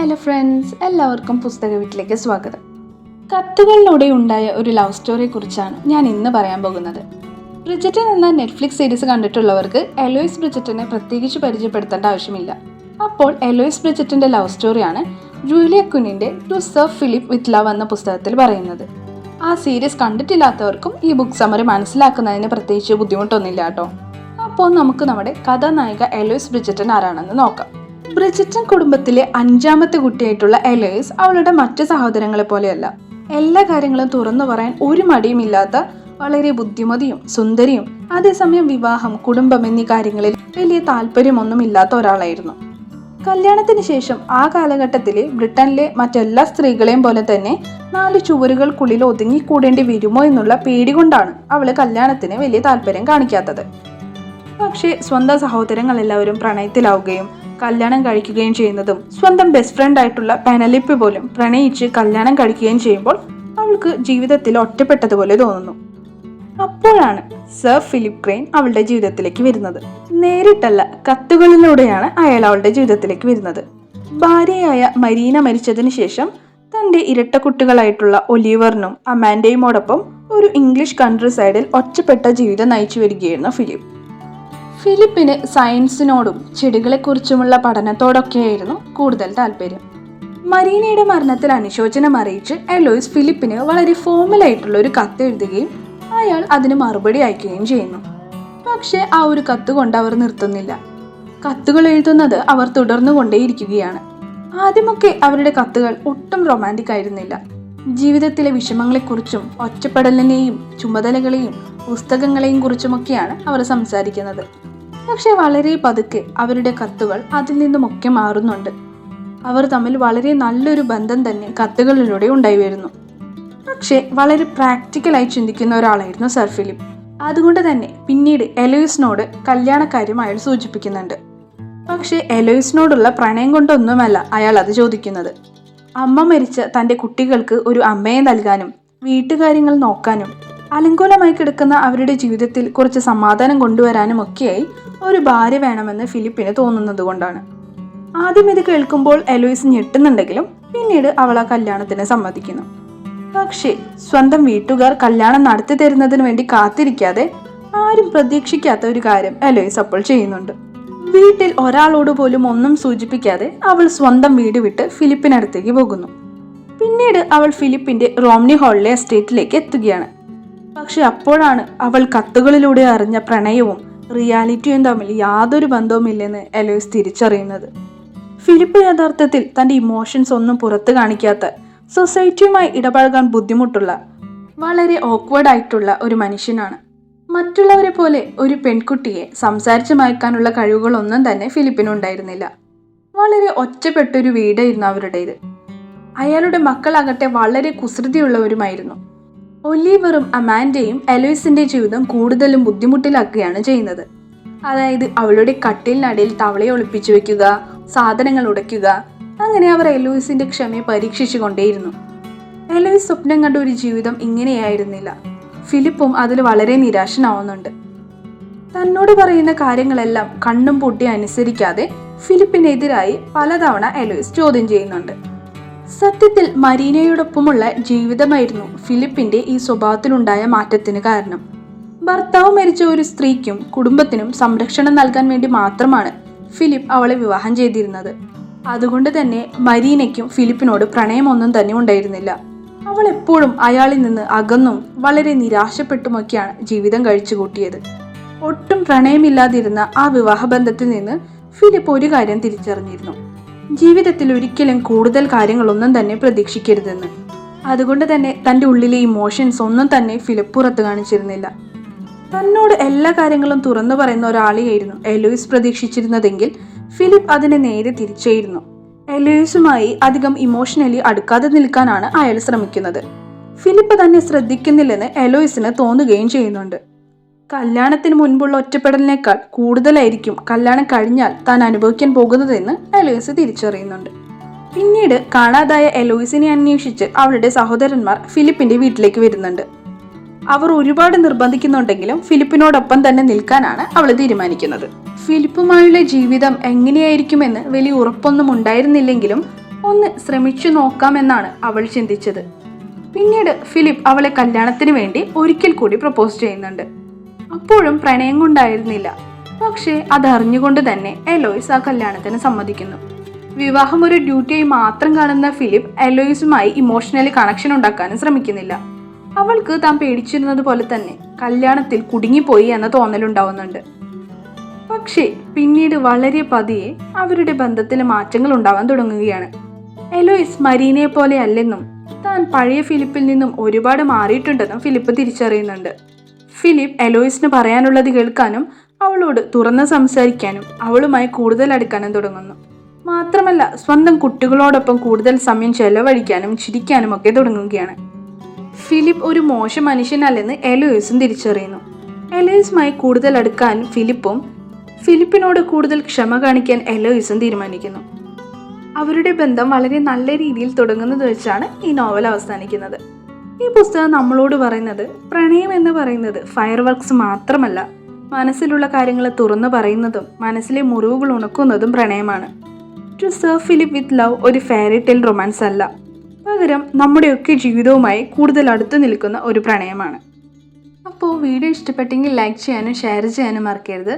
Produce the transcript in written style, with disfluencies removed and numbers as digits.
Hello friends, എല്ലാവർക്കും പുസ്തക വീട്ടിലേക്ക് സ്വാഗതം. കത്തുകളിലൂടെ ഉണ്ടായ ഒരു ലവ് സ്റ്റോറിയെ കുറിച്ചാണ് ഞാൻ ഇന്ന് പറയാൻ പോകുന്നത്. ബ്രിജറ്റൻ എന്ന നെറ്റ്ഫ്ലിക്സ് സീരീസ് കണ്ടിട്ടുള്ളവർക്ക് എലോയ്സ് ബ്രിജറ്റനെ പ്രത്യേകിച്ച് പരിചയപ്പെടുത്തേണ്ട ആവശ്യമില്ല. അപ്പോൾ എലോയ്സ് ബ്രിജറ്റൻ്റെ ലവ് സ്റ്റോറിയാണ് ജൂലിയ ക്വിന്നിൻ്റെ to sir Phillip with love എന്ന പുസ്തകത്തിൽ പറയുന്നത്. ആ സീരീസ് കണ്ടിട്ടില്ലാത്തവർക്കും ഈ ബുക്ക് സമറി മനസ്സിലാക്കുന്നതിന് പ്രത്യേകിച്ച് ബുദ്ധിമുട്ടൊന്നുമില്ല കേട്ടോ. അപ്പോൾ നമുക്ക് നമ്മുടെ കഥാനായിക എലോയ്സ് ബ്രിജറ്റൻ ആരാണെന്ന് നോക്കാം. ബ്രിജറ്റൻ കുടുംബത്തിലെ 5ാമത്തെ കുട്ടിയായിട്ടുള്ള എലോയ്സ് അവളുടെ മറ്റ് സഹോദരങ്ങളെ പോലെയല്ല. എല്ലാ കാര്യങ്ങളും തുറന്നു പറയാൻ ഒരു മടിയുമില്ലാത്ത വളരെ ബുദ്ധിമതിയും സുന്ദരിയും അതേസമയം വിവാഹം, കുടുംബം എന്നീ കാര്യങ്ങളിൽ വലിയ താല്പര്യമൊന്നുമില്ലാത്ത ഒരാളായിരുന്നു. കല്യാണത്തിന് ശേഷം ആ കാലഘട്ടത്തിലെ ബ്രിട്ടനിലെ മറ്റെല്ലാ സ്ത്രീകളെയും പോലെ തന്നെ 4 ചുവരുകൾക്കുള്ളിൽ ഒതുങ്ങിക്കൂടേണ്ടി വരുമോ എന്നുള്ള പേടി കൊണ്ടാണ് അവള് കല്യാണത്തിന് വലിയ താല്പര്യം കാണിക്കാത്തത്. പക്ഷേ സ്വന്തം സഹോദരങ്ങൾ എല്ലാവരും പ്രണയത്തിലാവുകയും കല്യാണം കഴിക്കുകയും ചെയ്യുന്നതും സ്വന്തം ബെസ്റ്റ് ഫ്രണ്ട് ആയിട്ടുള്ള പെനലിപ്പ് പോലും പ്രണയിച്ച് കല്യാണം കഴിക്കുകയും ചെയ്യുമ്പോൾ അവൾക്ക് ജീവിതത്തിൽ ഒറ്റപ്പെട്ടതുപോലെ തോന്നുന്നു. അപ്പോഴാണ് സർ ഫിലിപ്പ് ക്രെയിൻ അവളുടെ ജീവിതത്തിലേക്ക് വരുന്നത്. നേരിട്ടല്ല, കത്തുകളിലൂടെയാണ് അയാൾ അവളുടെ ജീവിതത്തിലേക്ക് വരുന്നത്. ഭാര്യയായ മരീന മരിച്ചതിന് ശേഷം തൻ്റെ ഇരട്ടക്കുട്ടികളായിട്ടുള്ള ഒലിവറിനും അമാൻഡയുമോടൊപ്പം ഒരു ഇംഗ്ലീഷ് കൺട്രി സൈഡിൽ ഒറ്റപ്പെട്ട ജീവിതം നയിച്ചു വരികയായിരുന്നു ഫിലിപ്പ്. ഫിലിപ്പിന് സയൻസിനോടും ചെടികളെക്കുറിച്ചുമുള്ള പഠനത്തോടൊക്കെയായിരുന്നു കൂടുതൽ താല്പര്യം. മരീനയുടെ മരണത്തിൽ അനുശോചനം അറിയിച്ച് എലോയ്സ് ഫിലിപ്പിന് വളരെ ഫോർമലായിട്ടുള്ള ഒരു കത്ത് എഴുതുകയും അയാൾ അതിന് മറുപടി അയക്കുകയും ചെയ്യുന്നു. പക്ഷെ ആ ഒരു കത്ത് കൊണ്ട് അവർ നിർത്തുന്നില്ല. കത്തുകൾ എഴുതുന്നത് അവർ തുടർന്നുകൊണ്ടേയിരിക്കുകയാണ്. ആദ്യമൊക്കെ അവരുടെ കത്തുകൾ ഒട്ടും റൊമാൻറ്റിക് ആയിരുന്നില്ല. ജീവിതത്തിലെ വിഷമങ്ങളെക്കുറിച്ചും ഒറ്റപ്പെടലിനെയും ചുമതലകളെയും പുസ്തകങ്ങളെയും കുറിച്ചുമൊക്കെയാണ് അവർ സംസാരിക്കുന്നത്. പക്ഷെ വളരെ പതുക്കെ അവരുടെ കത്തുകൾ അതിൽ നിന്നുമൊക്കെ മാറുന്നുണ്ട്. അവർ തമ്മിൽ വളരെ നല്ലൊരു ബന്ധം തന്നെ കത്തുകളിലൂടെ ഉണ്ടായി വരുന്നു. പക്ഷെ വളരെ പ്രാക്ടിക്കലായി ചിന്തിക്കുന്ന ഒരാളായിരുന്നു സർ ഫിലിപ്പ്. അതുകൊണ്ട് തന്നെ പിന്നീട് എലോയ്സിനോട് കല്യാണക്കാര്യം അയാൾ സൂചിപ്പിക്കുന്നുണ്ട്. പക്ഷെ എലോയ്സിനോടുള്ള പ്രണയം കൊണ്ടൊന്നുമല്ല അയാൾ അത് ചോദിക്കുന്നത്. അമ്മ മരിച്ച തൻ്റെ കുട്ടികൾക്ക് ഒരു അമ്മയെ നൽകാനും വീട്ടുകാര്യങ്ങൾ നോക്കാനും അലങ്കോലമായി കിടക്കുന്ന അവരുടെ ജീവിതത്തിൽ കുറച്ച് സമാധാനം കൊണ്ടുവരാനും ഒക്കെയായി ഒരു ഭാര്യ വേണമെന്ന് ഫിലിപ്പിന് തോന്നുന്നത് കൊണ്ടാണ്. ആദ്യം ഇത് കേൾക്കുമ്പോൾ എലോയ്സ് ഞെട്ടുന്നുണ്ടെങ്കിലും പിന്നീട് അവൾ ആ കല്യാണത്തിന് സമ്മതിക്കുന്നു. പക്ഷേ സ്വന്തം വീട്ടുകാർ കല്യാണം നടത്തി തരുന്നതിന് വേണ്ടി കാത്തിരിക്കാതെ ആരും പ്രതീക്ഷിക്കാത്ത ഒരു കാര്യം എലോയ്സ് അപ്പോൾ ചെയ്യുന്നുണ്ട്. വീട്ടിൽ ഒരാളോട് പോലും ഒന്നും സൂചിപ്പിക്കാതെ അവൾ സ്വന്തം വീട് വിട്ട് ഫിലിപ്പിനടുത്തേക്ക് പോകുന്നു. പിന്നീട് അവൾ ഫിലിപ്പിന്റെ റോംനി ഹോളിലെ എസ്റ്റേറ്റിലേക്ക് എത്തുകയാണ്. പക്ഷെ അപ്പോഴാണ് അവൾ കത്തുകളിലൂടെ അറിഞ്ഞ പ്രണയവും റിയാലിറ്റിയും തമ്മിൽ യാതൊരു ബന്ധവുമില്ലെന്ന് എലോയ്സ് തിരിച്ചറിയുന്നത്. ഫിലിപ്പ് യഥാർത്ഥത്തിൽ തൻ്റെ ഇമോഷൻസ് ഒന്നും പുറത്ത് കാണിക്കാത്ത, സൊസൈറ്റിയുമായി ഇടപഴകാൻ ബുദ്ധിമുട്ടുള്ള, വളരെ ഓക്വേർഡ് ആയിട്ടുള്ള ഒരു മനുഷ്യനാണ്. മറ്റുള്ളവരെ പോലെ ഒരു പെൺകുട്ടിയെ സംസാരിച്ച് മയക്കാനുള്ള കഴിവുകളൊന്നും തന്നെ ഫിലിപ്പിനുണ്ടായിരുന്നില്ല. വളരെ ഒറ്റപ്പെട്ടൊരു വീടായിരുന്നു അവരുടേത്. അയാളുടെ മക്കളാകട്ടെ വളരെ കുസൃതിയുള്ളവരുമായിരുന്നു. ഒലിവറും അമാൻഡയും എലോയ്സിന്റെ ജീവിതം കൂടുതലും ബുദ്ധിമുട്ടിലാക്കുകയാണ് ചെയ്യുന്നത്. അതായത് അവളുടെ കട്ടിലിനടിയിൽ തവളയെ ഒളിപ്പിച്ചു വെക്കുക, സാധനങ്ങൾ ഉടയ്ക്കുക, അങ്ങനെ അവർ എലോയ്സിന്റെ ക്ഷമയെ പരീക്ഷിച്ചു കൊണ്ടേയിരുന്നു. എലോയ്സ് സ്വപ്നം കണ്ട ഒരു ജീവിതം ഇങ്ങനെയായിരുന്നില്ല. ഫിലിപ്പും അതിൽ വളരെ നിരാശനാവുന്നുണ്ട്. തന്നോട് പറയുന്ന കാര്യങ്ങളെല്ലാം കണ്ണും പൂട്ടി അനുസരിക്കാതെ ഫിലിപ്പിനെതിരായി പലതവണ എലോയ്സ് ചോദ്യം ചെയ്യുന്നുണ്ട്. സത്യത്തിൽ മരീനയോടൊപ്പമുള്ള ജീവിതമായിരുന്നു ഫിലിപ്പിന്റെ ഈ സ്വഭാവത്തിലുണ്ടായ മാറ്റത്തിന് കാരണം. ഭർത്താവ് മരിച്ച ഒരു സ്ത്രീക്കും കുടുംബത്തിനും സംരക്ഷണം നൽകാൻ വേണ്ടി മാത്രമാണ് ഫിലിപ്പ് അവളെ വിവാഹം ചെയ്തിരുന്നത്. അതുകൊണ്ട് തന്നെ മരീനയ്ക്കും ഫിലിപ്പിനോട് പ്രണയമൊന്നും തന്നെ ഉണ്ടായിരുന്നില്ല. അവൾ എപ്പോഴും അയാളിൽ നിന്ന് അകന്നും വളരെ നിരാശപ്പെട്ടുമൊക്കെയാണ് ജീവിതം കഴിച്ചു കൂട്ടിയത്. ഒട്ടും പ്രണയമില്ലാതിരുന്ന ആ വിവാഹബന്ധത്തിൽ നിന്ന് ഫിലിപ്പ് ഒരു കാര്യം തിരിച്ചറിഞ്ഞിരുന്നു: ജീവിതത്തിൽ ഒരിക്കലും കൂടുതൽ കാര്യങ്ങളൊന്നും തന്നെ പ്രതീക്ഷിക്കരുതെന്ന്. അതുകൊണ്ട് തന്നെ തൻ്റെ ഉള്ളിലെ ഇമോഷൻസ് ഒന്നും തന്നെ ഫിലിപ്പ് പുറത്ത് കാണിച്ചിരുന്നില്ല. തന്നോട് എല്ലാ കാര്യങ്ങളും തുറന്നു പറയുന്ന ഒരാളെയായിരുന്നു എലോയ്സ് പ്രതീക്ഷിച്ചിരുന്നതെങ്കിൽ ഫിലിപ്പ് അതിനെ നേരെ തിരിച്ചായിരുന്നു. എലോയ്സുമായി അധികം ഇമോഷണലി അടുക്കാതെ നിൽക്കാനാണ് അയാൾ ശ്രമിക്കുന്നത്. ഫിലിപ്പ് തന്നെ ശ്രദ്ധിക്കുന്നില്ലെന്ന് എലോയ്സിന് തോന്നുകയും ചെയ്യുന്നുണ്ട്. കല്യാണത്തിന് മുൻപുള്ള ഒറ്റപ്പെടലിനേക്കാൾ കൂടുതലായിരിക്കും കല്യാണം കഴിഞ്ഞാൽ താൻ അനുഭവിക്കാൻ പോകുന്നതെന്ന് എലോയ്സ് തിരിച്ചറിയുന്നുണ്ട്. പിന്നീട് കാണാതായ എലോയ്സിനെ അന്വേഷിച്ച് അവളുടെ സഹോദരന്മാർ ഫിലിപ്പിന്റെ വീട്ടിലേക്ക് വരുന്നുണ്ട്. അവർ ഒരുപാട് നിർബന്ധിക്കുന്നുണ്ടെങ്കിലും ഫിലിപ്പിനോടൊപ്പം തന്നെ നിൽക്കാനാണ് അവൾ തീരുമാനിക്കുന്നത്. ഫിലിപ്പുമായുള്ള ജീവിതം എങ്ങനെയായിരിക്കുമെന്ന് വലിയ ഉറപ്പൊന്നും ഉണ്ടായിരുന്നില്ലെങ്കിലും ഒന്ന് ശ്രമിച്ചു നോക്കാമെന്നാണ് അവൾ ചിന്തിച്ചത്. പിന്നീട് ഫിലിപ്പ് അവളെ കല്യാണത്തിന് വേണ്ടി ഒരിക്കൽ കൂടി പ്രപ്പോസ് ചെയ്യുന്നുണ്ട്. അപ്പോഴും പ്രണയം കൊണ്ടായിരുന്നില്ല, പക്ഷേ അതറിഞ്ഞുകൊണ്ട് തന്നെ എലോയ്സ് ആ കല്യാണത്തിന് സമ്മതിക്കുന്നു. വിവാഹം ഒരു ഡ്യൂട്ടിയായി മാത്രം കാണുന്ന ഫിലിപ്പ് എലോയ്സുമായി ഇമോഷണലി കണക്ഷൻ ഉണ്ടാക്കാനും ശ്രമിക്കുന്നില്ല. അവൾക്ക് താൻ പേടിച്ചിരുന്നത് പോലെ തന്നെ കല്യാണത്തിൽ കുടുങ്ങിപ്പോയി എന്ന തോന്നലുണ്ടാവുന്നുണ്ട്. പക്ഷേ പിന്നീട് വളരെ പതിയെ അവരുടെ ബന്ധത്തിൽ മാറ്റങ്ങൾ ഉണ്ടാവാൻ തുടങ്ങുകയാണ്. എലോയ്സ് മരീനയെ പോലെ അല്ലെന്നും താൻ പഴയ ഫിലിപ്പിൽ നിന്നും ഒരുപാട് മാറിയിട്ടുണ്ടെന്നും ഫിലിപ്പ് തിരിച്ചറിയുന്നുണ്ട്. ഫിലിപ്പ് എലോയ്സിന് പറയാനുള്ളത് കേൾക്കാനും അവളോട് തുറന്ന് സംസാരിക്കാനും അവളുമായി കൂടുതൽ അടുക്കാനും തുടങ്ങുന്നു. മാത്രമല്ല സ്വന്തം കുട്ടികളോടൊപ്പം കൂടുതൽ സമയം ചെലവഴിക്കാനും ചിരിക്കാനും ഒക്കെ തുടങ്ങുകയാണ്. ഫിലിപ്പ് ഒരു മോശം മനുഷ്യനല്ലെന്ന് എലോയ്സും തിരിച്ചറിയുന്നു. എലോയ്സുമായി കൂടുതൽ അടുക്കാൻ ഫിലിപ്പിനോട് കൂടുതൽ ക്ഷമ കാണിക്കാൻ എലോയ്സും തീരുമാനിക്കുന്നു. അവരുടെ ബന്ധം വളരെ നല്ല രീതിയിൽ തുടങ്ങുന്നത് വെച്ചാണ് ഈ നോവൽ അവസാനിക്കുന്നത്. ഈ പുസ്തകം നമ്മളോട് പറയുന്നത് പ്രണയം എന്ന് പറയുന്നത് ഫയർ വർക്ക്സ് മാത്രമല്ല, മനസ്സിലുള്ള കാര്യങ്ങൾ തുറന്നു പറയുന്നതും മനസ്സിലെ മുറിവുകൾ ഉണക്കുന്നതും പ്രണയമാണ്. To sir Phillip with love ഒരു ഫെയറി ടെയിൽ റൊമാൻസ് അല്ല, പകരം നമ്മുടെയൊക്കെ ജീവിതവുമായി കൂടുതൽ അടുത്തു നിൽക്കുന്ന ഒരു പ്രണയമാണ്. അപ്പോൾ വീഡിയോ ഇഷ്ടപ്പെട്ടെങ്കിൽ ലൈക്ക് ചെയ്യാനും ഷെയർ ചെയ്യാനും മറക്കരുത്.